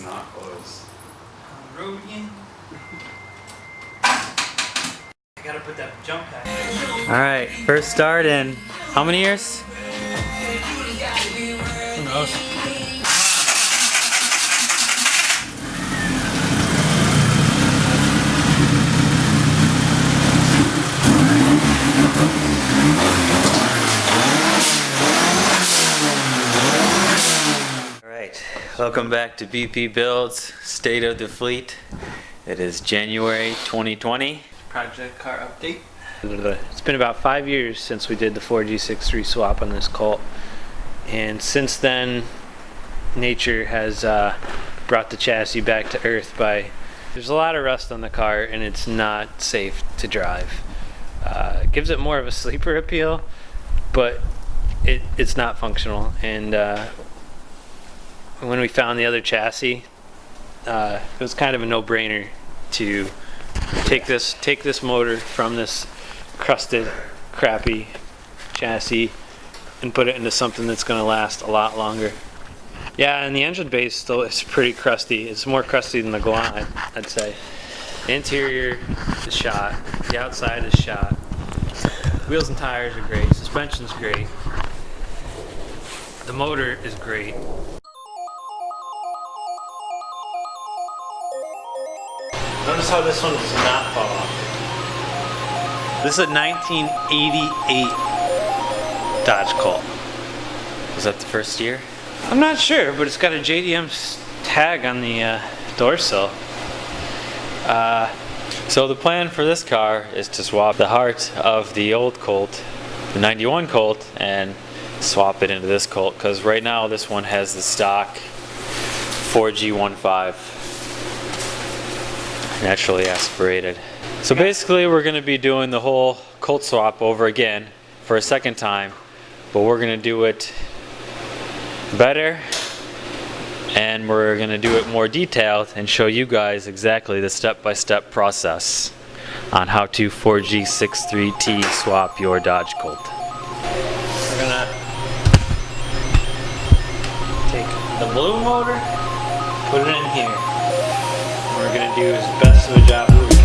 not close. Road again. I gotta put that jump pack. Alright, first start in how many years? Who knows? Alright, welcome back to BP Builds, State of the Fleet. It is January 2020. Project car update. It's been about 5 years since we did the 4G63 swap on this Colt. And since then, nature has brought the chassis back to earth by... There's a lot of rust on the car and it's not safe to drive. It gives it more of a sleeper appeal, but it's not functional. And when we found the other chassis, it was kind of a no-brainer to take this motor from this crusted, crappy chassis and put it into something that's going to last a lot longer. Yeah, and the engine base still is pretty crusty. It's more crusty than the Galant, I'd say. The interior is shot. The outside is shot. Wheels and tires are great. Suspension's great. The motor is great. Notice how this one does not fall off. This is a 1988 Dodge Colt. Was that the first year? I'm not sure, but it's got a JDM tag on the door sill. So the plan for this car is to swap the heart of the old Colt, the 91 Colt, and swap it into this Colt, because right now this one has the stock 4G15. Naturally aspirated. So basically we're going to be doing the whole Colt swap over again for a second time, but we're going to do it better and we're going to do it more detailed and show you guys exactly the step-by-step process on how to 4G63T swap your Dodge Colt. We're going to take the blue motor, put it in here. We're going to do as best of a job as we